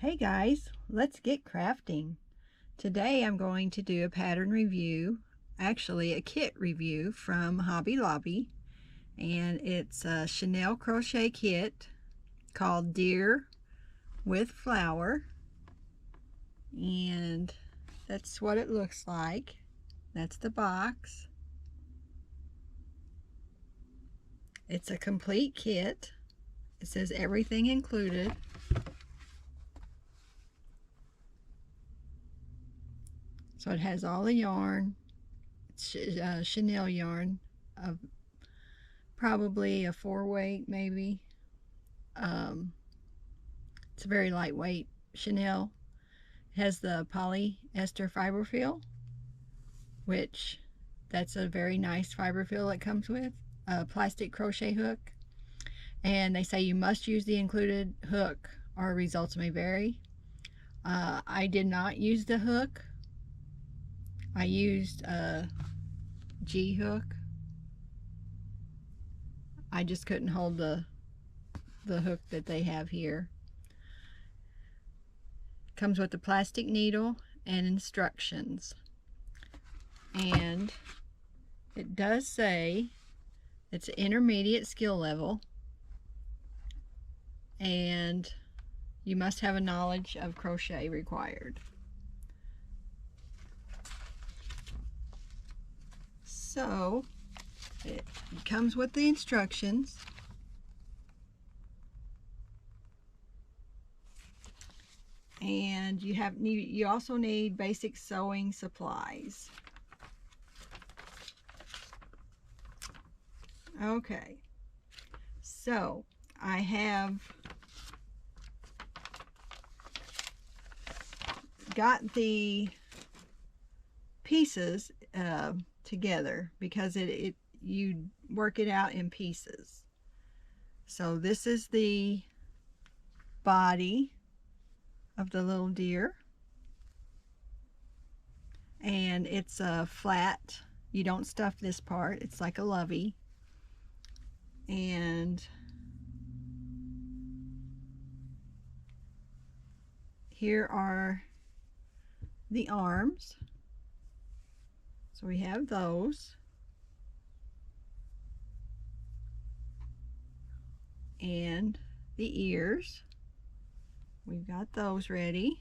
Hey guys, let's get crafting. Today I'm going to do a pattern review, actually a kit review from Hobby Lobby, and it's a Chanel crochet kit called Deer with Flower, and that's what it looks like. That's the box. It's a complete kit. It says everything included. So it has all the yarn. It's Chanel yarn of probably a 4-weight maybe. It's a very lightweight Chanel. It has the polyester fiber fill, which that's a very nice fiber fill it comes with. A plastic crochet hook, and they say you must use the included hook or results may vary. I did not use the hook. I used a B.Hooked. I just couldn't hold the hook that they have here. Comes with a plastic needle and instructions, and it does say it's an intermediate skill level and you must have a knowledge of crochet required. So it comes with the instructions. And you also need basic sewing supplies. Okay, so I have got the pieces together because you work it out in pieces. So this is the body of the little deer, and it's a flat. You don't stuff this part. It's like a lovey. And here are the arms. So we have those. And the ears. We've got those ready.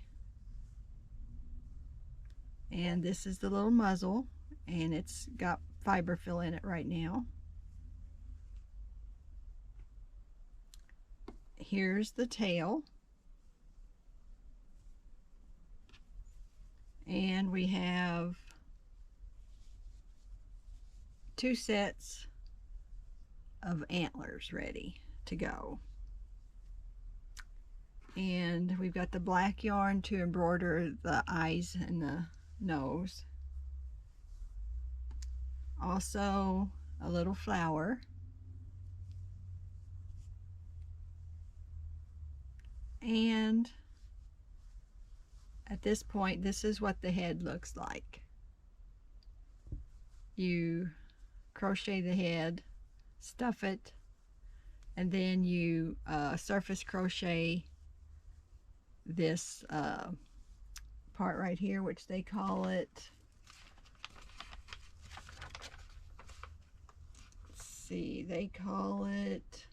And this is the little muzzle, and it's got fiber fill in it right now. Here's the tail. And we have 2 sets of antlers ready to go. And we've got the black yarn to embroider the eyes and the nose. Also a little flower. And at this point, this is what the head looks like. You crochet the head, stuff it, and then you surface crochet this part right here, which they call it, let's see, they call it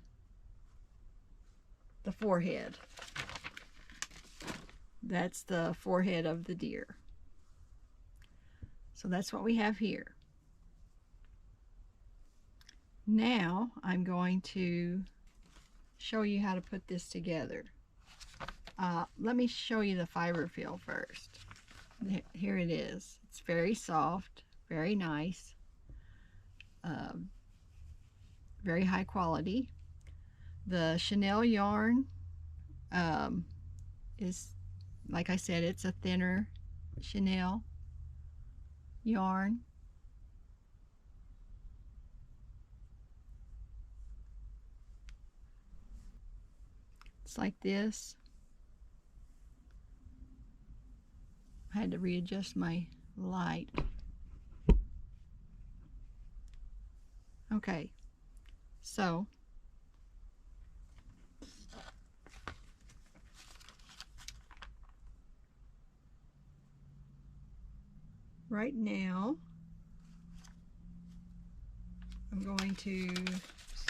the forehead. That's the forehead of the deer. So that's what we have here. Now I'm going to show you how to put this together. Let me show you the fiber fill first. Here it is. It's very soft, very nice, very high quality. The Chanel yarn is, like I said, it's a thinner Chanel yarn. It's like this. I had to readjust my light. Okay, so right now I'm going to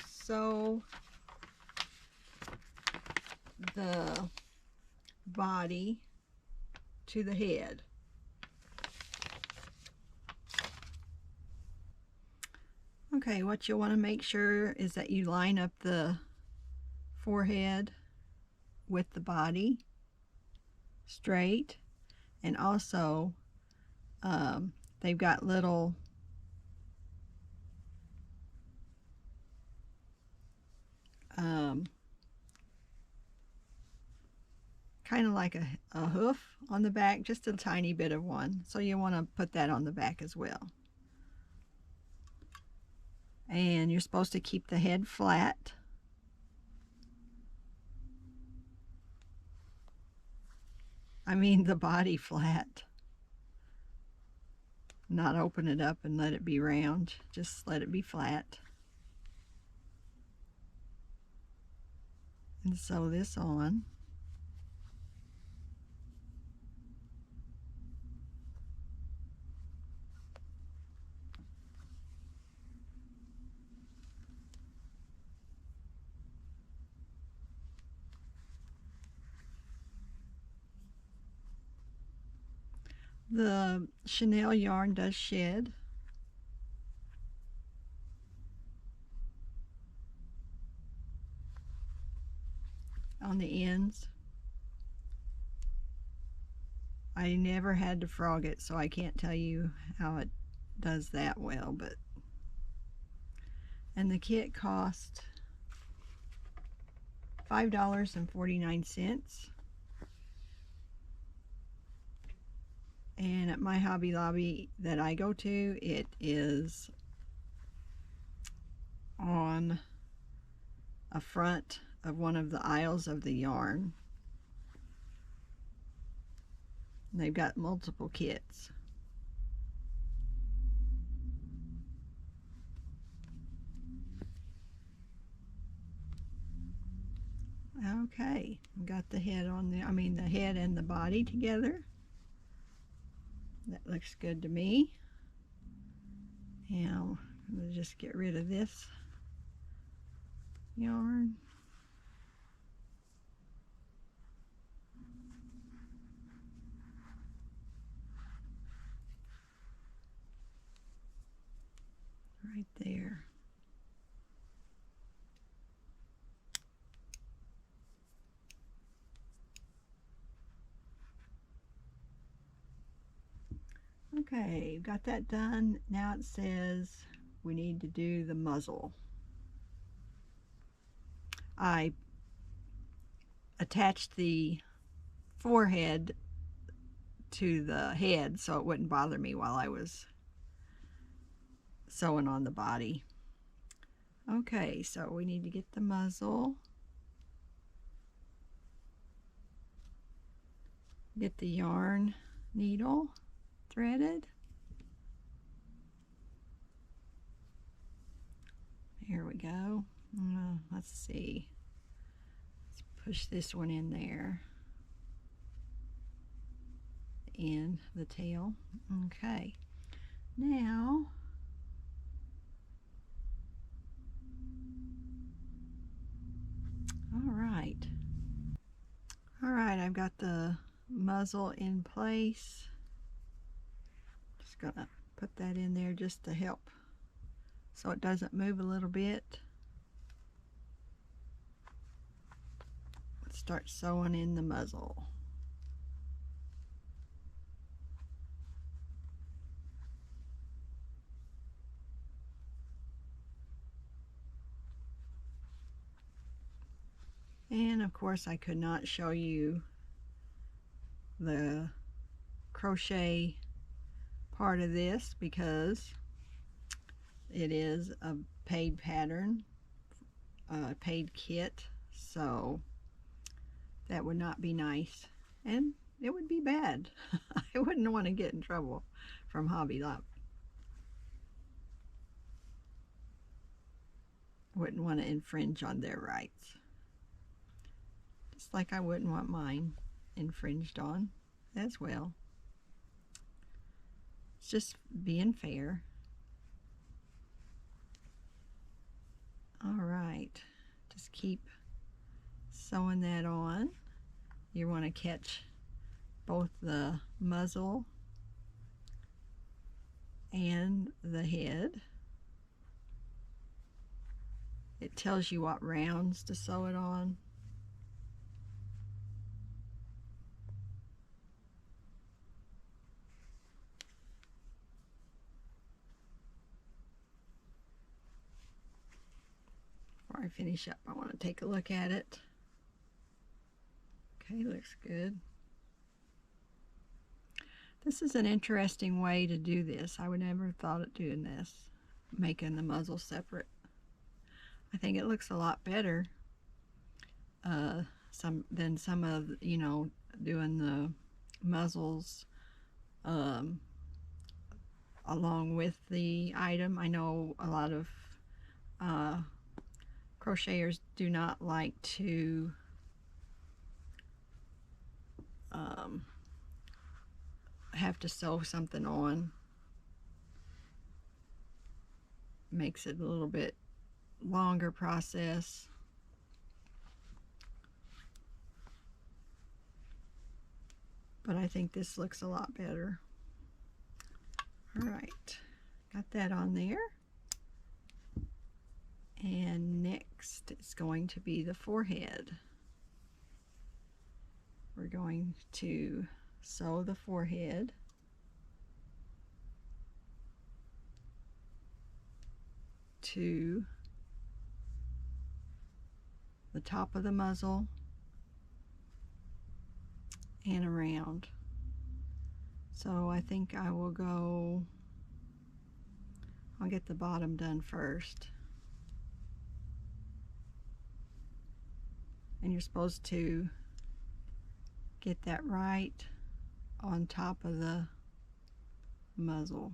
sew the body to the head. Okay, what you'll want to make sure is that you line up the forehead with the body straight, and also they've got little kind of like a hoof on the back, just a tiny bit of one, so you want to put that on the back as well. And you're supposed to keep the head flat. I mean the body flat. Not open it up and let it be round, just let it be flat. And sew this on. The chenille yarn does shed. On the ends. I never had to frog it, so I can't tell you how it does that well, but and the kit cost $5.49. And at my Hobby Lobby that I go to, it is on a front of one of the aisles of the yarn. And they've got multiple kits. Okay, got the head on the, the head and the body together. That looks good to me. Now, I'm going to just get rid of this yarn. Right there. Okay, got that done. Now it says we need to do the muzzle. I attached the forehead to the head so it wouldn't bother me while I was sewing on the body. Okay, so we need to get the muzzle. Get the yarn needle threaded. Here we go. Let's see. Let's push this one in there. The end, the tail. Okay. Now, all right. All right, I've got the muzzle in place. Just gonna put that in there just to help so it doesn't move a little bit. Let's start sewing in the muzzle. And of course I could not show you the crochet part of this because it is a paid pattern, paid kit, so that would not be nice and it would be bad. I wouldn't want to get in trouble from Hobby Lobby. Wouldn't want to infringe on their rights. Just like I wouldn't want mine infringed on as well. It's just being fair. All right, just keep sewing that on. You want to catch both the muzzle and the head. It tells you what rounds to sew it on. Before I finish up, I want to take a look at it. Okay, looks good. This is an interesting way to do this. I would never have thought of doing this, making the muzzle separate. I think it looks a lot better than some of, you know, doing the muzzles along with the item. I know a lot of crocheters do not like to have to sew something on. Makes it a little bit longer process. But I think this looks a lot better. All right, got that on there. And next it's going to be the forehead. We're going to sew the forehead to the top of the muzzle and around. So I think I will go, I'll get the bottom done first. And you're supposed to get that right on top of the muzzle.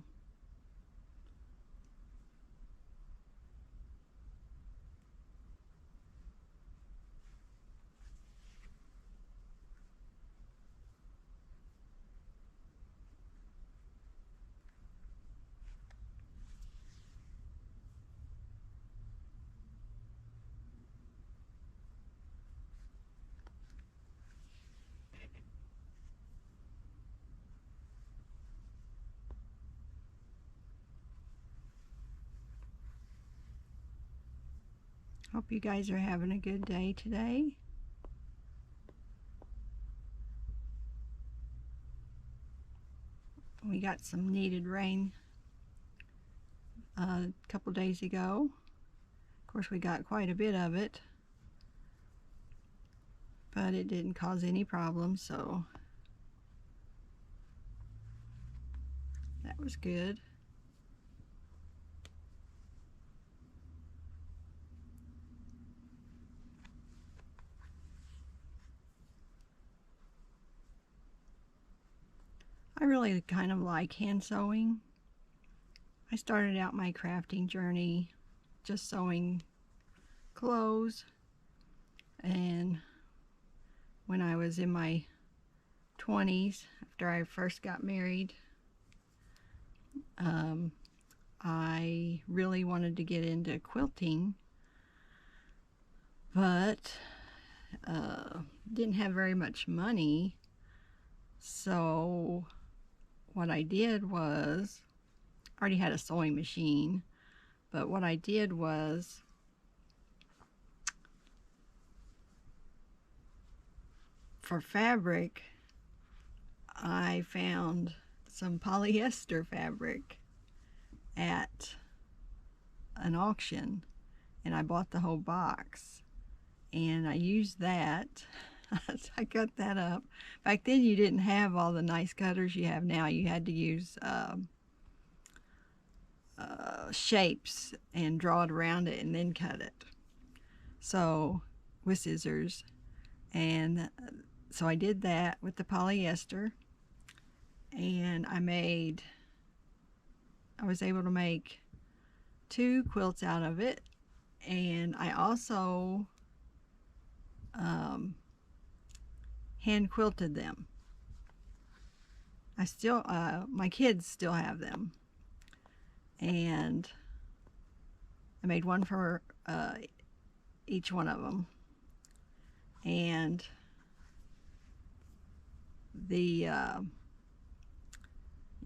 Hope you guys are having a good day today. We got some needed rain a couple days ago. Of course, we got quite a bit of it, but it didn't cause any problems, so that was good. I really kind of like hand sewing. I started out my crafting journey just sewing clothes, and when I was in my 20s, after I first got married, I really wanted to get into quilting, but didn't have very much money. So what I did was, I already had a sewing machine, but what I did was for fabric, I found some polyester fabric at an auction, and I bought the whole box, and I used that. I cut that up. Back then you didn't have all the nice cutters you have now. You had to use shapes and draw it around it and then cut it, so with scissors. And so I did that with the polyester, and I was able to make 2 quilts out of it. And I also hand quilted them. I still, my kids still have them. And I made one for each one of them. And the,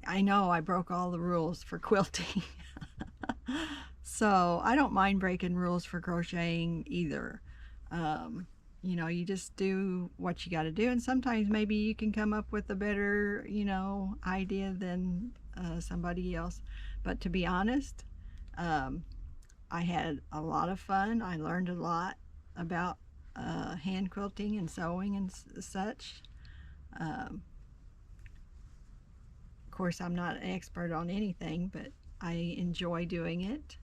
I know I broke all the rules for quilting. So I don't mind breaking rules for crocheting either. You know, you just do what you got to do, and sometimes maybe you can come up with a better, you know, idea than somebody else. But to be honest, um, I had a lot of fun. I learned a lot about hand quilting and sewing and such. Of course, I'm not an expert on anything, but I enjoy doing it.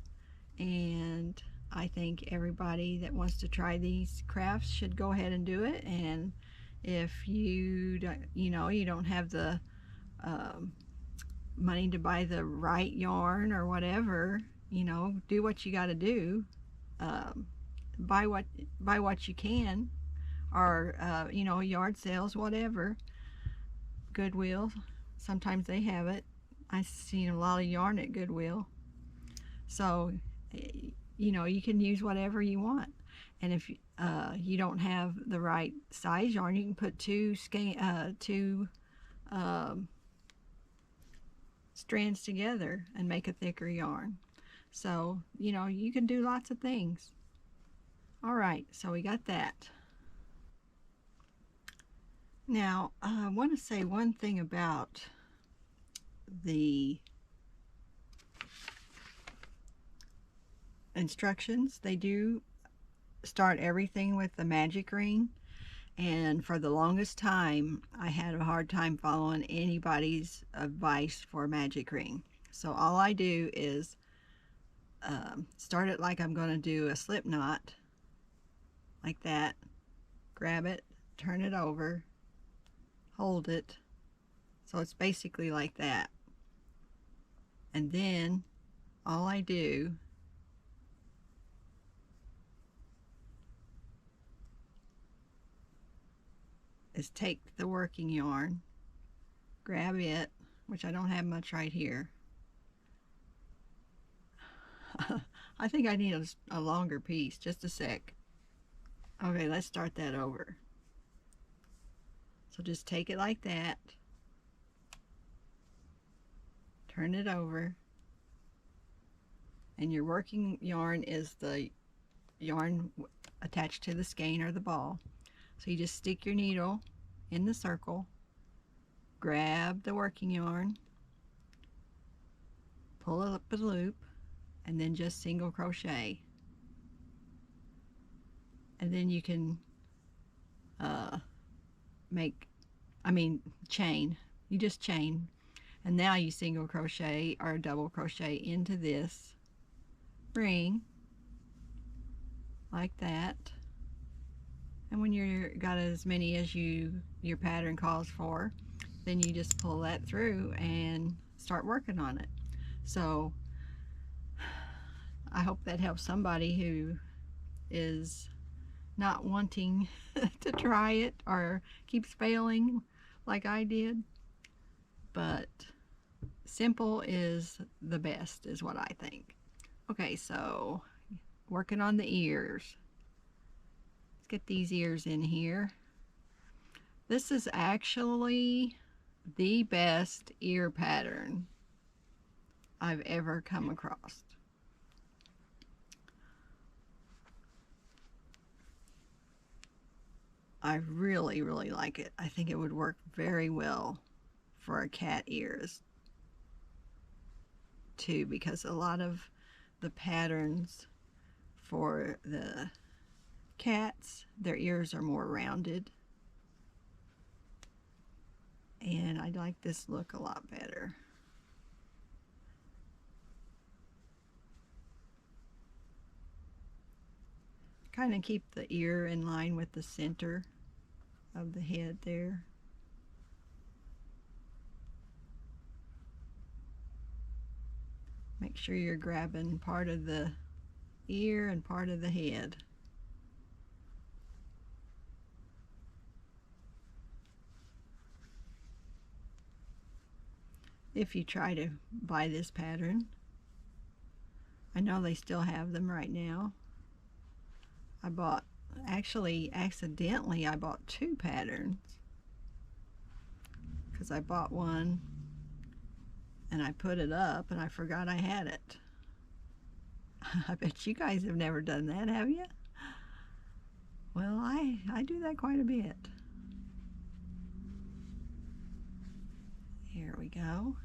And I think everybody that wants to try these crafts should go ahead and do it. And if you don't, you know, you don't have the um, money to buy the right yarn or whatever, you know, do what you got to do. Um, buy what you can, or you know, yard sales, whatever. Goodwill, sometimes they have it. I've seen a lot of yarn at Goodwill. So you know, you can use whatever you want. And if you don't have the right size yarn, you can put two strands together and make a thicker yarn. So, you know, you can do lots of things. All right, so we got that. Now, I want to say one thing about the instructions. They do start everything with the magic ring, and for the longest time I had a hard time following anybody's advice for magic ring. So all I do is start it like I'm going to do a slip knot, like that. Grab it, turn it over, hold it, so it's basically like that. And then all I do is take the working yarn, grab it, which I don't have much right here. I think I need a longer piece. Just a sec. Okay, let's start that over. So just take it like that, turn it over, and your working yarn is the yarn attached to the skein or the ball. So you just stick your needle in the circle, grab the working yarn, pull up a loop, and then just single crochet. And then you can chain. You just chain. And now you single crochet or double crochet into this ring like that. And when you've got as many as your pattern calls for, then you just pull that through and start working on it. So I hope that helps somebody who is not wanting to try it or keeps failing like I did. But simple is the best, is what I think. Okay, so working on the ears. Let's get these ears in here. This is actually the best ear pattern I've ever come across. I really, really like it. I think it would work very well for a cat ears too, because a lot of the patterns for the cats, their ears are more rounded, and I like this look a lot better. Kind of keep the ear in line with the center of the head there. Make sure you're grabbing part of the ear and part of the head. if you try to buy this pattern. I know they still have them right now. I bought, actually accidentally, I bought 2 patterns because I bought one and I put it up and I forgot I had it. I bet you guys have never done that, have you? Well, I do that quite a bit. Here we go.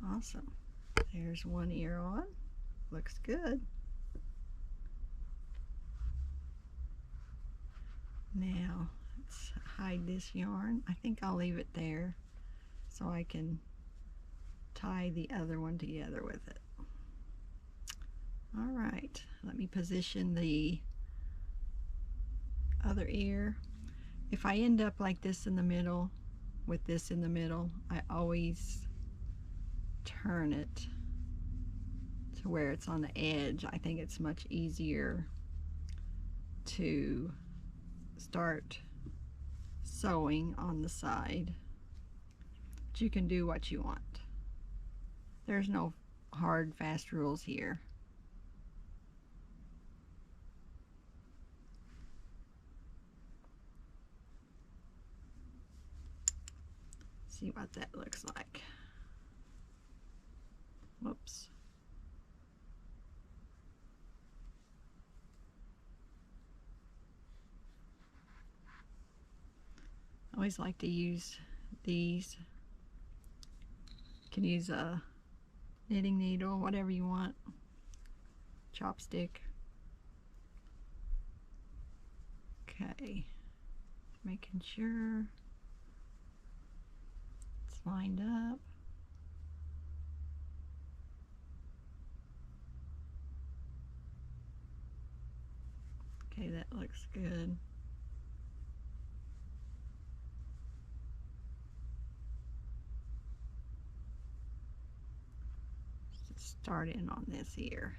Awesome. There's one ear on. Looks good. Now, let's hide this yarn. I think I'll leave it there so I can tie the other one together with it. All right, let me position the other ear. If I end up like this in the middle, with this in the middle, I always turn it to where it's on the edge. I think it's much easier to start sewing on the side. But you can do what you want. There's no hard, fast rules here. See what that looks like. Whoops. I always like to use these. You can use a knitting needle, whatever you want. Chopstick. Okay. Making sure it's lined up. Okay, that looks good. Just start in on this here.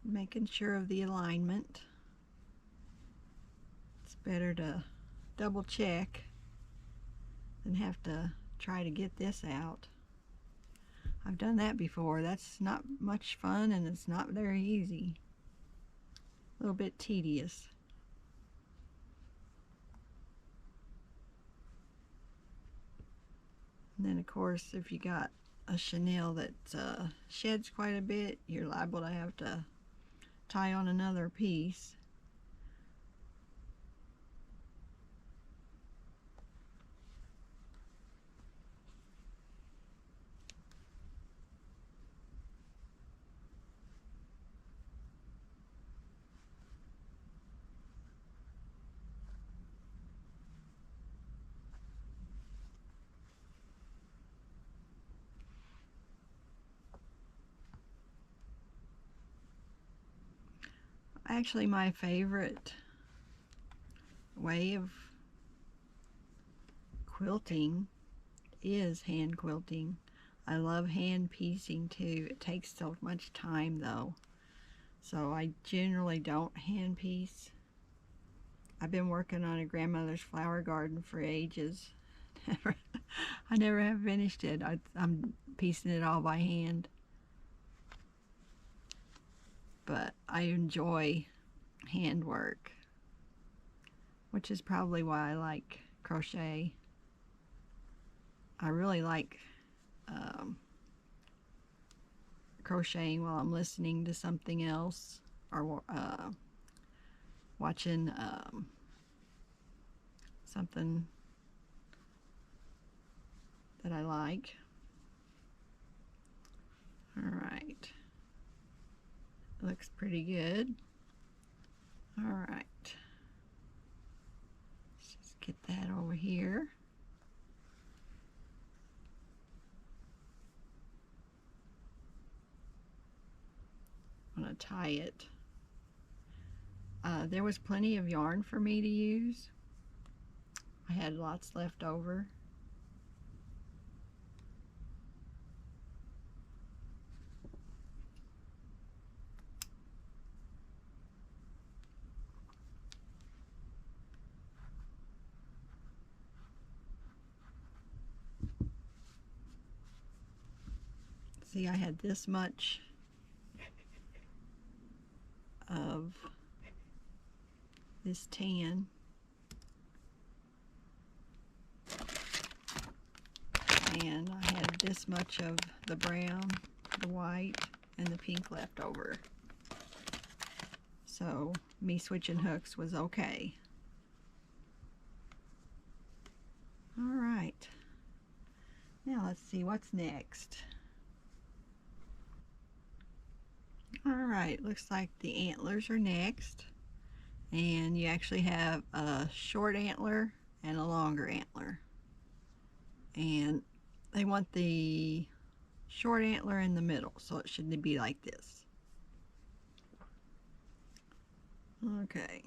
Making sure of the alignment. It's better to double check than have to try to get this out. I've done that before. That's not much fun and it's not very easy. A little bit tedious. And then of course if you got a chenille that sheds quite a bit, you're liable to have to tie on another piece. Actually, my favorite way of quilting is hand quilting. I love hand piecing too. It takes so much time though, so I generally don't hand piece. I've been working on a grandmother's flower garden for ages. I never have finished it. I'm piecing it all by hand. But I enjoy handwork, which is probably why I like crochet. I really like crocheting while I'm listening to something else or watching something that I like. All right. Looks pretty good. All right. Let's just get that over here. to tie it. There was plenty of yarn for me to use. I had lots left over. See, I had this much of this tan, and I had this much of the brown, the white, and the pink left over. So me switching hooks was okay. All right, now let's see what's next. All right, looks like the antlers are next, and you actually have a short antler and a longer antler, and they want the short antler in the middle, so it should be like this. Okay,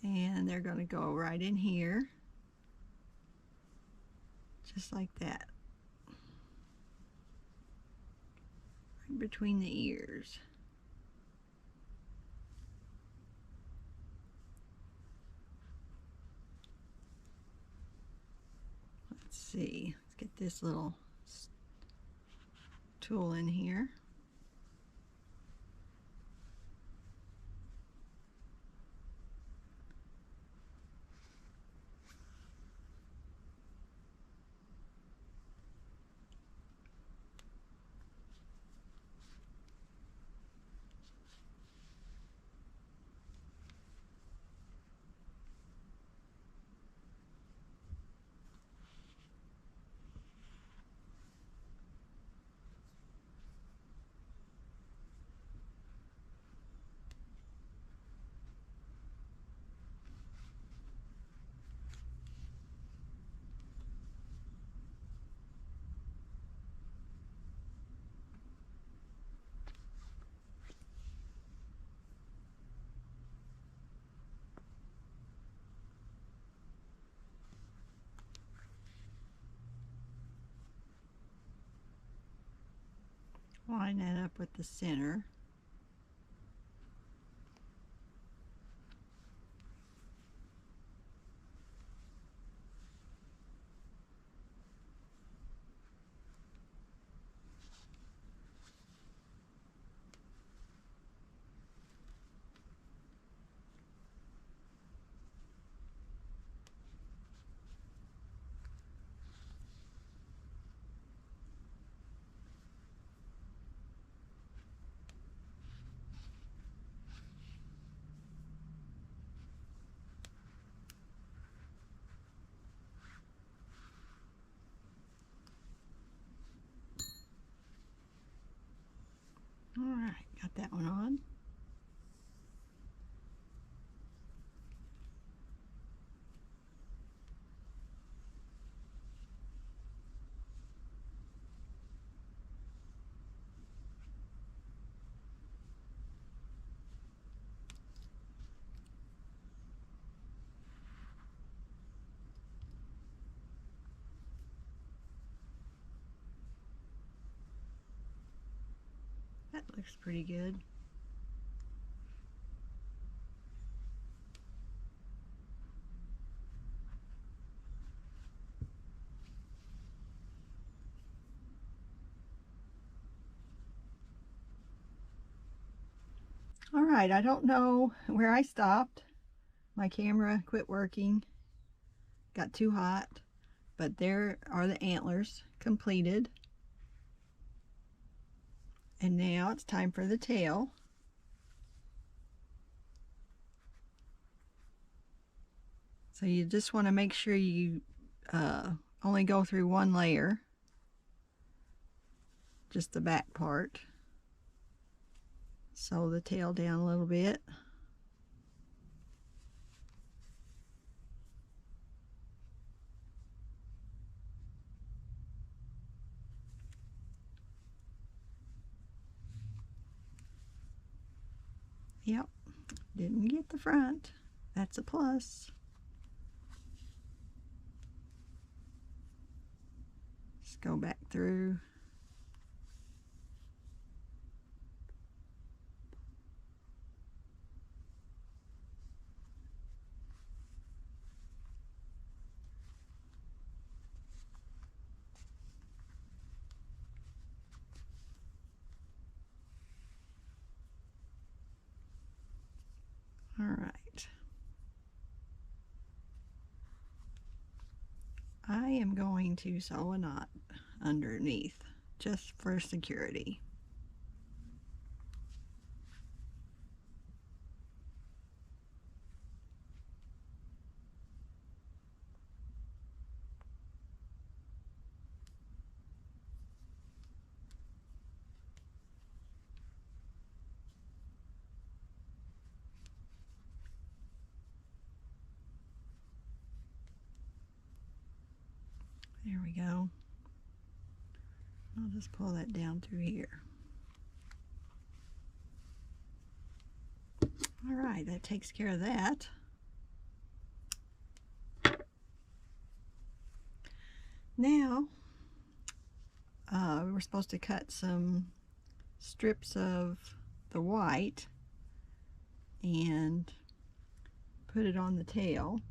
and they're going to go right in here, just like that, right between the ears. Let's see, let's get this little tool in here. Line that up with the center. All right, got that one on. That looks pretty good. All right, I don't know where I stopped. My camera quit working, got too hot, but there are the antlers completed. And now it's time for the tail. So you just want to make sure you only go through one layer, just the back part. Sew the tail down a little bit. Yep, didn't get the front. That's a plus. Let's go back through. All right. I am going to sew a knot underneath just for security. There we go. I'll just pull that down through here. All right, that takes care of that. Now, we're supposed to cut some strips of the white and put it on the tail.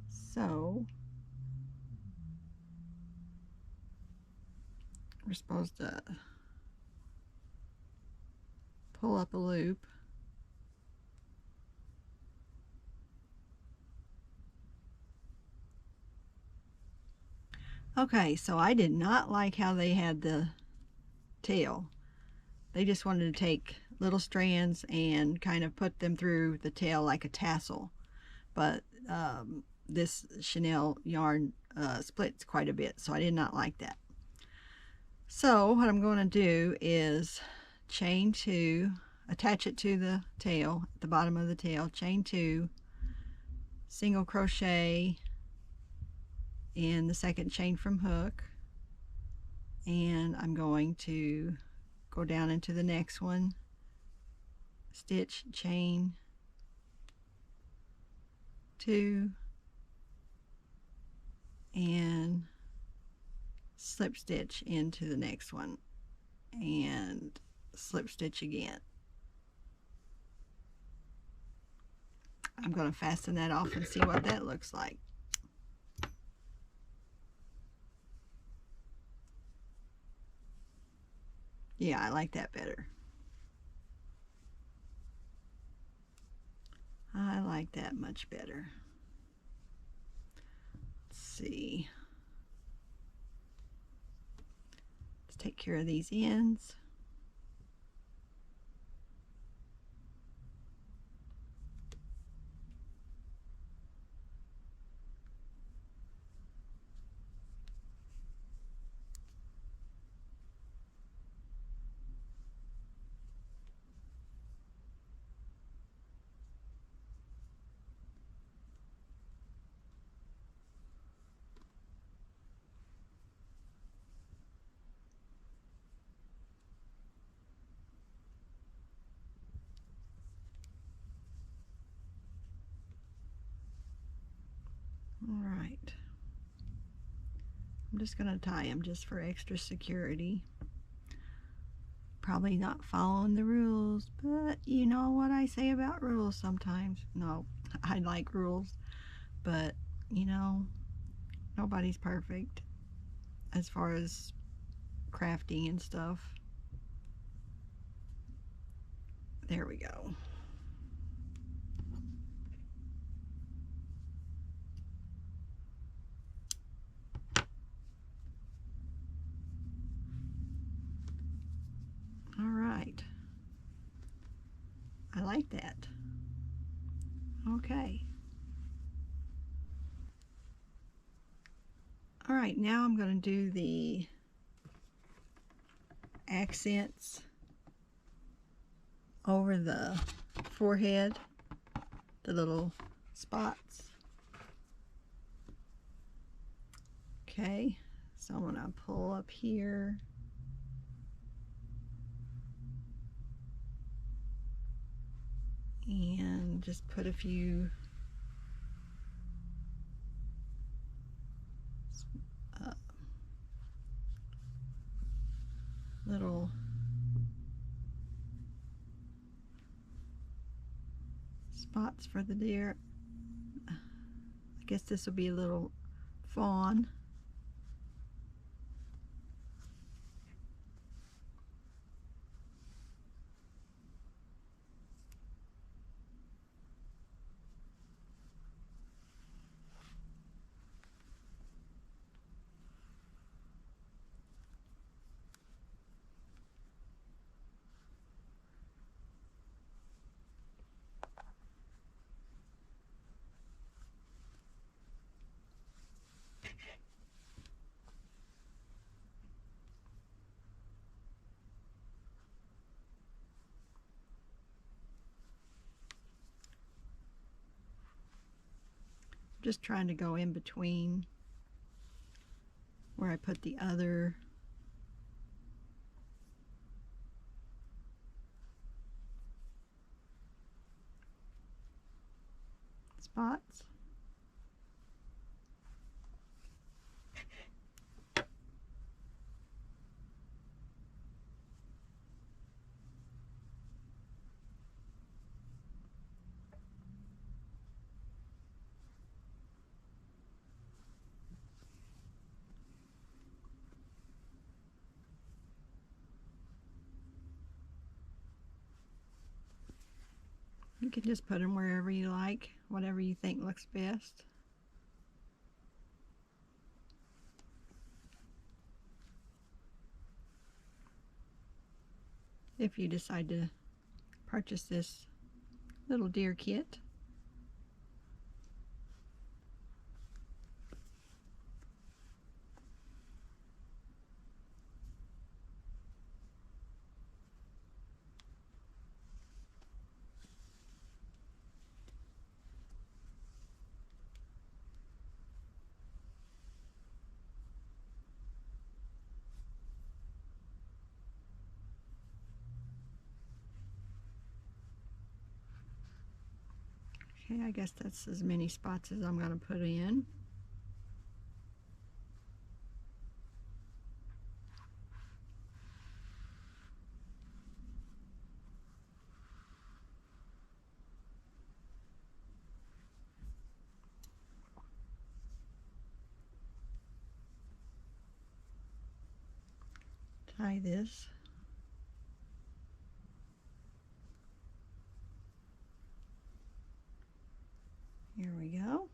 So, we're supposed to pull up a loop. Okay, so I did not like how they had the tail. They just wanted to take little strands and kind of put them through the tail like a tassel. But this chenille yarn splits quite a bit, so I did not like that. So what I'm going to do is chain 2, attach it to the tail, at the bottom of the tail, chain 2, single crochet in the second chain from hook, and I'm going to go down into the next one, stitch, chain 2, and slip stitch into the next one, and slip stitch again. I'm going to fasten that off and see what that looks like. Yeah, I like that better. I like that much better. Let's see. Let's take care of these ends. All right. I'm just going to tie them just for extra security. Probably not following the rules, but you know what I say about rules sometimes. No, I like rules, but you know, nobody's perfect as far as crafting and stuff. There we go. All right. I like that. Okay. All right, now I'm going to do the accents over the forehead, the little spots. Okay, so I'm going to pull up here. and just put a few little spots for the deer. I guess this will be a little fawn. Just trying to go in between where I put the other spots. You can just put them wherever you like, whatever you think looks best. If you decide to purchase this little deer kit. Okay, I guess that's as many spots as I'm going to put in. Tie this. Here we go.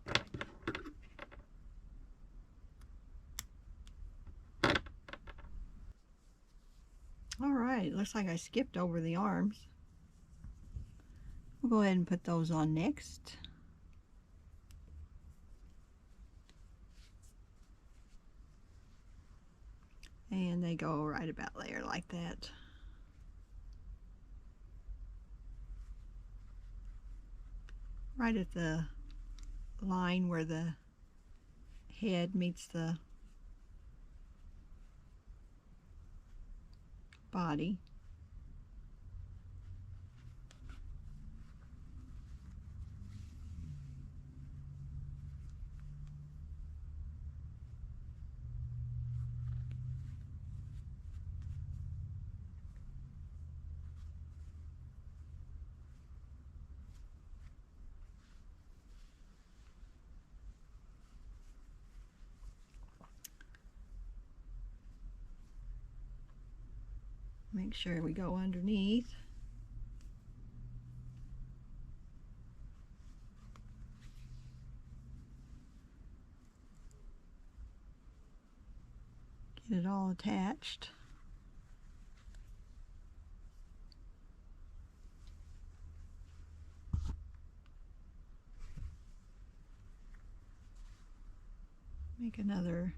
All right, looks like I skipped over the arms. We'll go ahead and put those on next. And they go right about there like that. Right at the line where the head meets the body. Make sure we go underneath. Get it all attached. Make another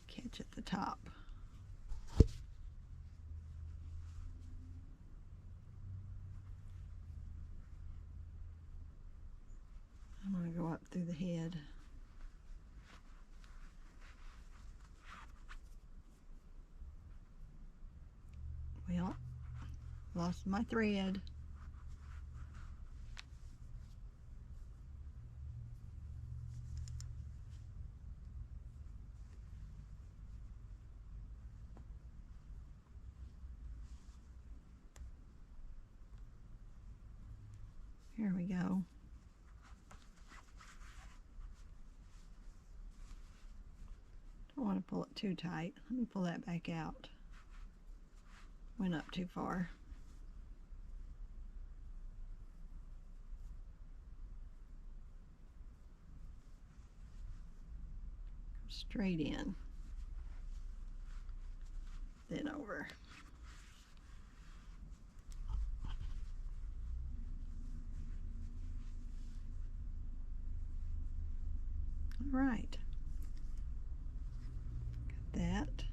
catch at the top. I'm going to go up through the head. Well, lost lost my thread. Here we go. Don't want to pull it too tight. Let me pull that back out. Went up too far. Straight in, then over. All right, got that.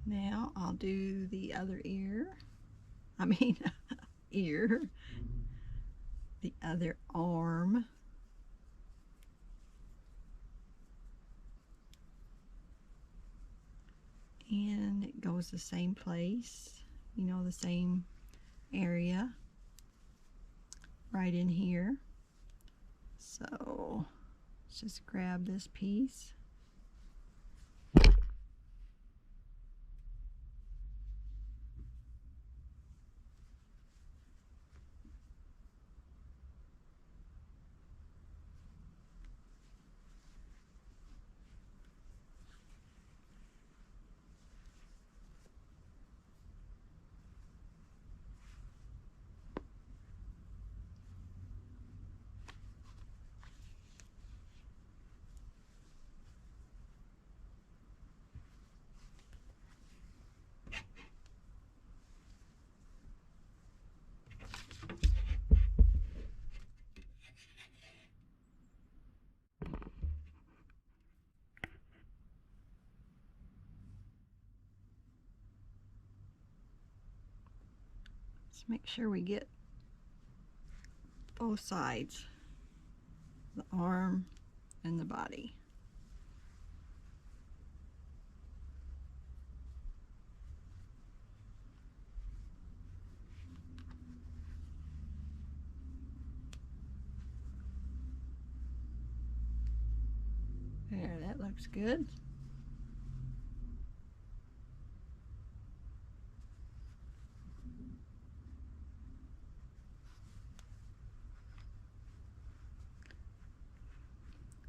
Now I'll do the other ear. I mean, ear. The other arm. And it goes the same place, you know, the same area right in here. So let's just grab this piece. Let's make sure we get both sides, the arm and the body. There, that looks good.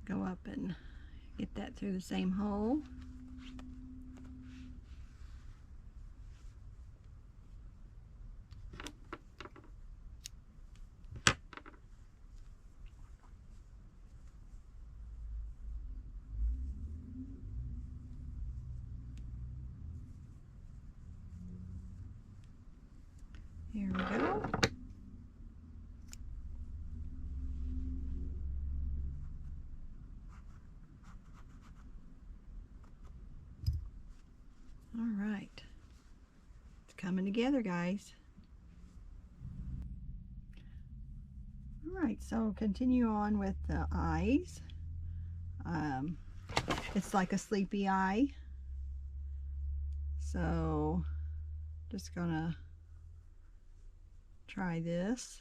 Go up and get that through the same hole. Here we go. All right, it's coming together, guys. All right, so continue on with the eyes. It's like a sleepy eye. So just gonna try this.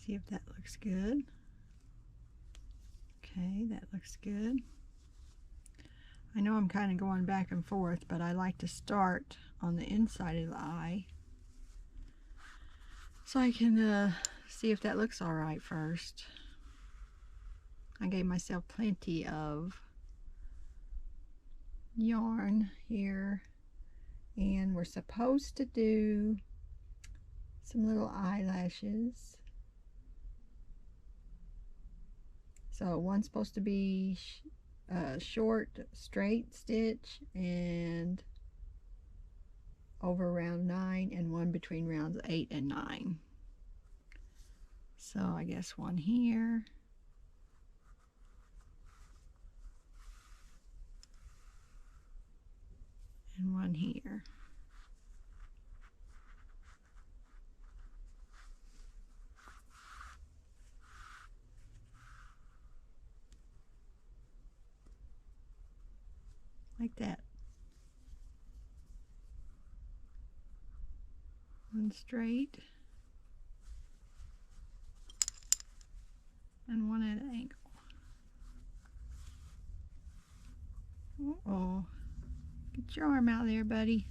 See if that looks good. Okay, that looks good. I know I'm kind of going back and forth, but I like to start on the inside of the eye so I can see if that looks all right first. I gave myself plenty of yarn here, and we're supposed to do some little eyelashes. So one's supposed to be short straight stitch and over round 9, and one between rounds 8 and 9. So I guess one here, and one here. like that. One straight and one at an angle. Uh-oh. Get your arm out there, buddy.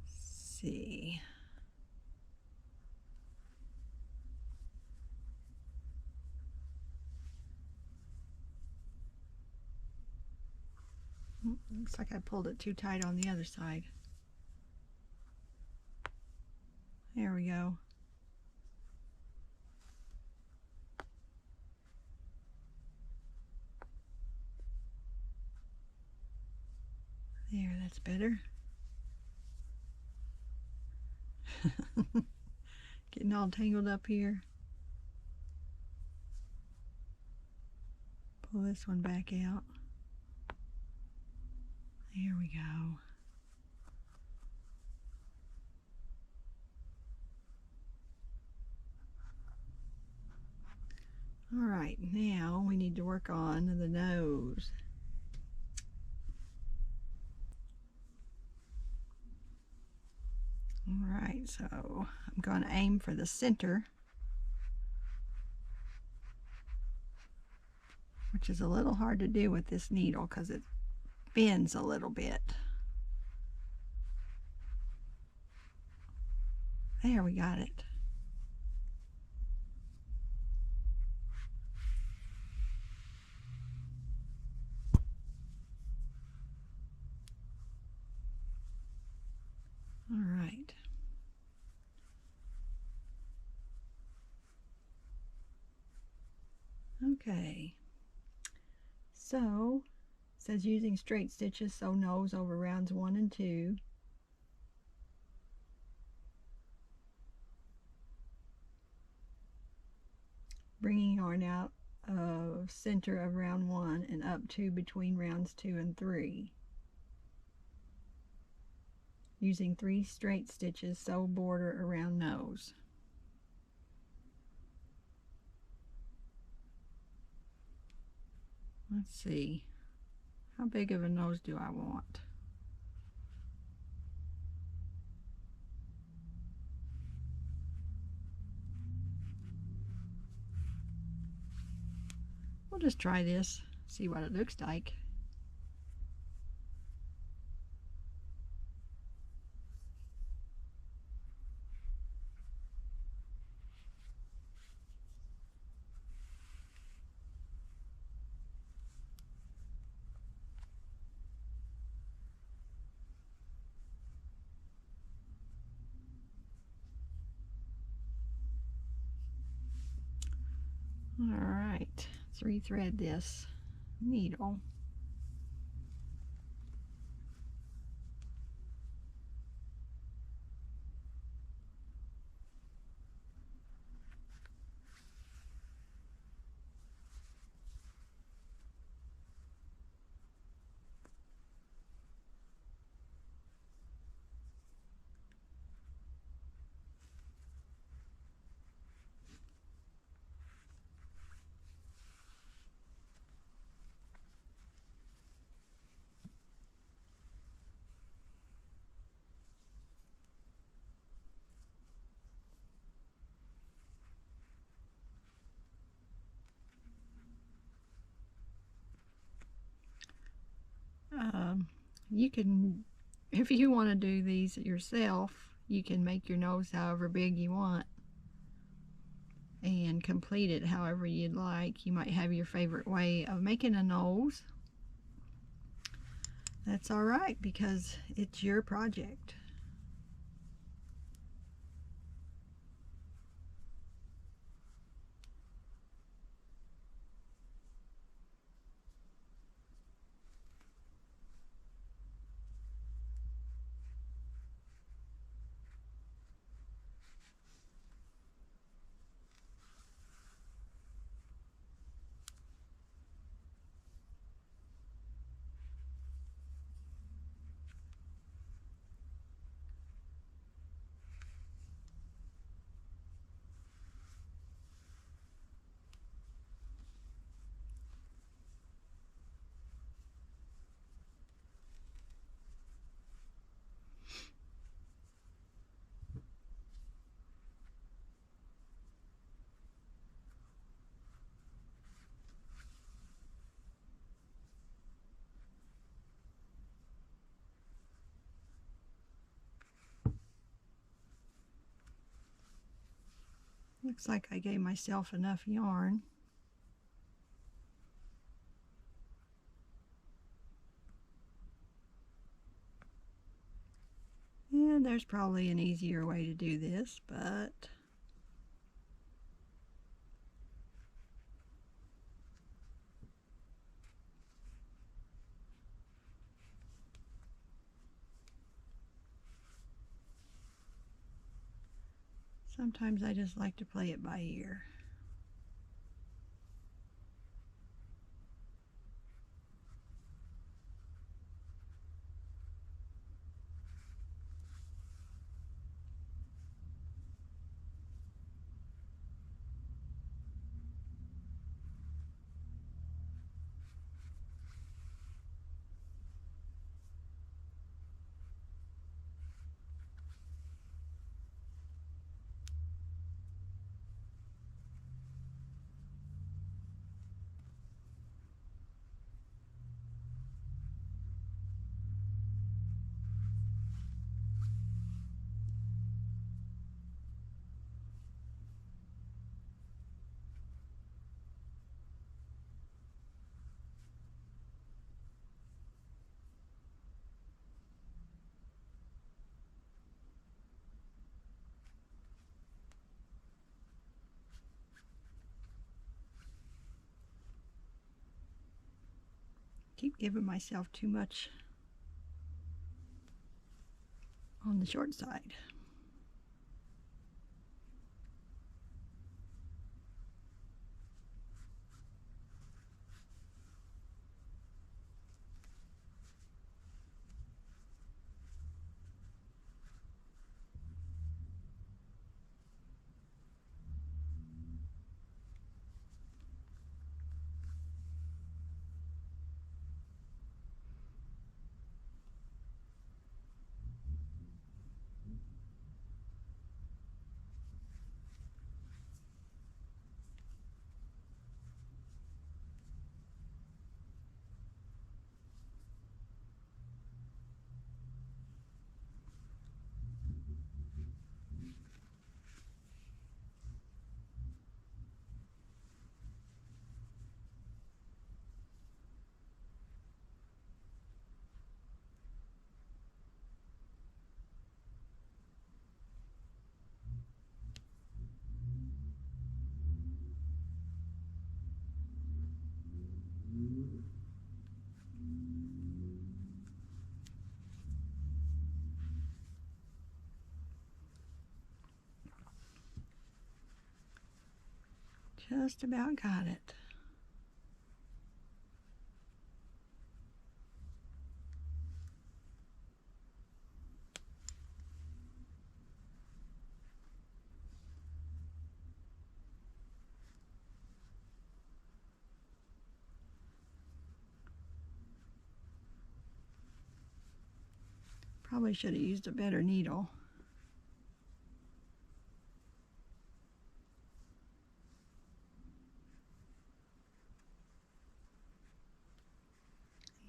Let's see. Looks like I pulled it too tight on the other side. There we go. There, that's better. Getting all tangled up here. Pull this one back out. There we go. All right, now we need to work on the nose. All right, so I'm going to aim for the center, which is a little hard to do with this needle because it bends a little bit. There, we got it. All right. Okay. So, it says using straight stitches, sew nose over rounds 1 and 2. Bringing yarn out of center of round 1 and up to between rounds 2 and 3. Using 3 straight stitches, sew border around nose. Let's see, how big of a nose do I want? We'll just try this, see what it looks like. All right, let's rethread this needle. You can, if you want to do these yourself, you can make your nose however big you want and complete it however you'd like. You might have your favorite way of making a nose. That's all right because it's your project. Looks like I gave myself enough yarn. And there's probably an easier way to do this, but sometimes I just like to play it by ear. Keep giving myself too much on the short side. Just about got it. Probably should have used a better needle.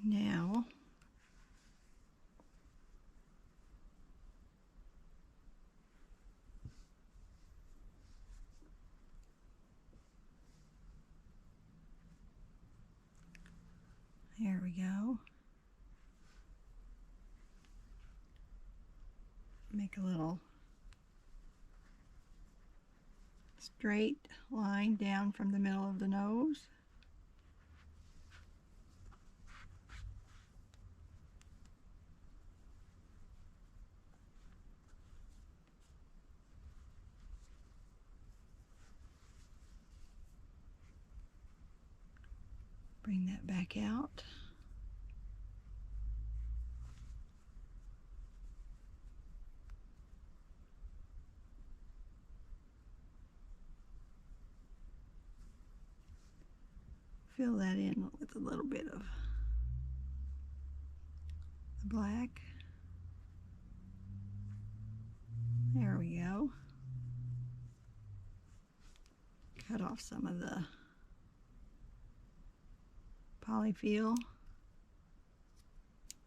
Now, there we go. Make a little straight line down from the middle of the nose. Bring that back out. Fill that in with a little bit of the black. There we go. Cut off some of the polyfill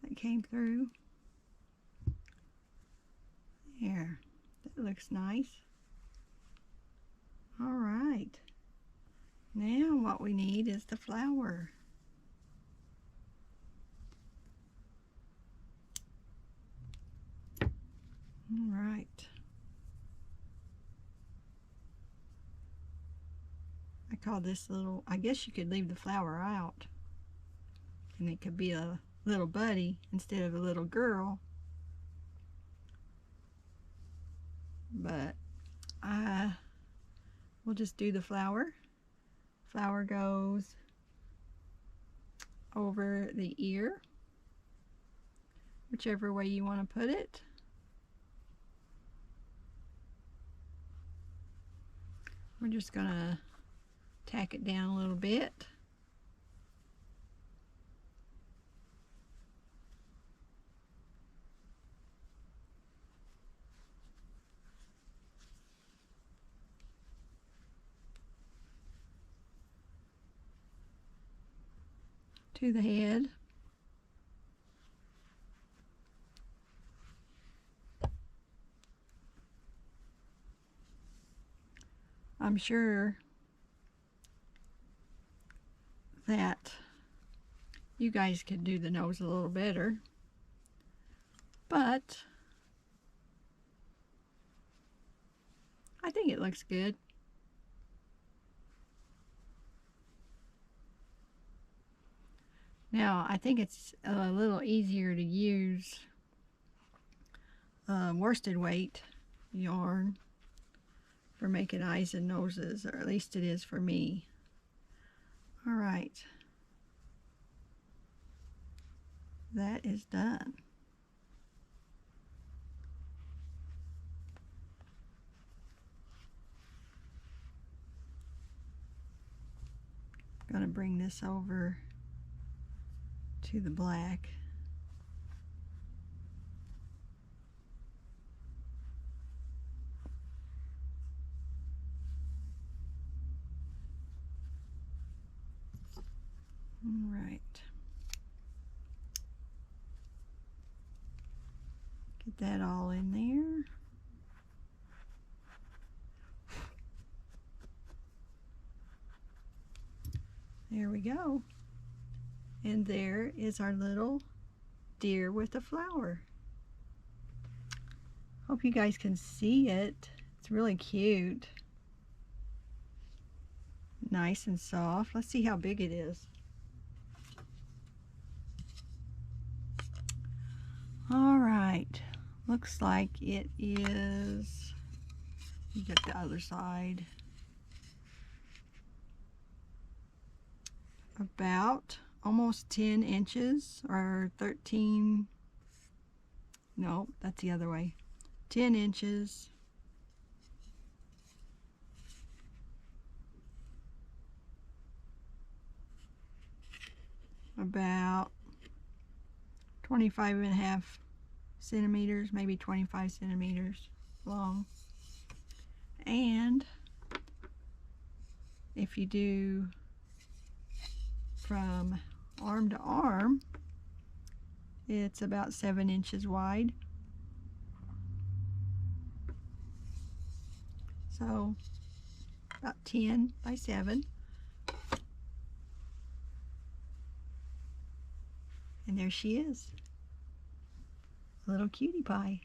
that came through. There, that looks nice. All right. Now what we need is the flower. All right. I call this little, I guess you could leave the flower out. And it could be a little buddy instead of a little girl. But we'll just do the flower. Flower goes over the ear, whichever way you want to put it. We're just going to tack it down a little bit. To the head. I'm sure that you guys could do the nose a little better, but I think it looks good. Now, I think it's a little easier to use worsted weight yarn for making eyes and noses, or at least it is for me. All right, that is done. I'm going to bring this over to the black. All right. Get that all in there. There we go. And there is our little deer with a flower. Hope you guys can see it. It's really cute. Nice and soft. Let's see how big it is. All right. Looks like it is, you get the other side, about almost 10 inches or 13, no, that's the other way, 10 inches. About 25.5 centimeters, maybe 25 centimeters long. And if you do from arm to arm, it's about 7 inches wide. So about 10 by 7. And there she is, a little cutie pie.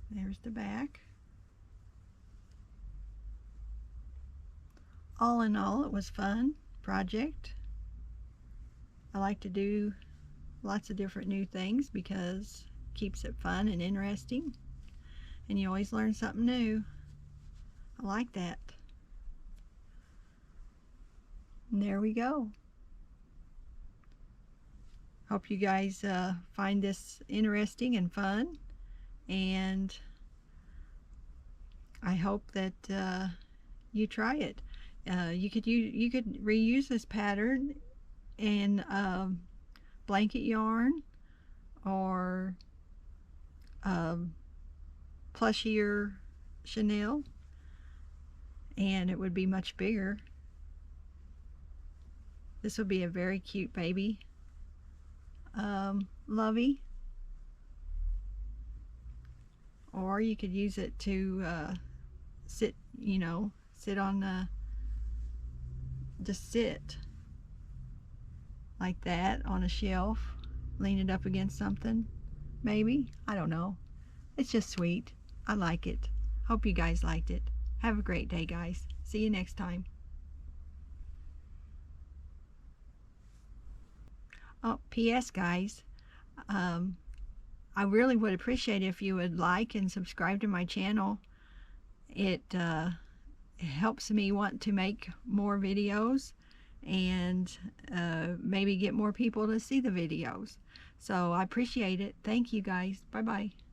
There's the back. All in all, it was fun project. I like to do lots of different new things because it keeps it fun and interesting, and you always learn something new. I like that. And there we go. Hope you guys find this interesting and fun, and I hope that you try it. You could reuse this pattern in blanket yarn or plushier chenille, and it would be much bigger. This would be a very cute baby lovey, or you could use it to sit, you know, sit on just sit like that on a shelf, lean it up against something, maybe. I don't know. It's just sweet. I like it. Hope you guys liked it. Have a great day, guys. See you next time. Oh, P.S. guys, I really would appreciate if you would like and subscribe to my channel. It helps me want to make more videos and maybe get more people to see the videos. So I appreciate it. Thank you, guys. Bye-bye.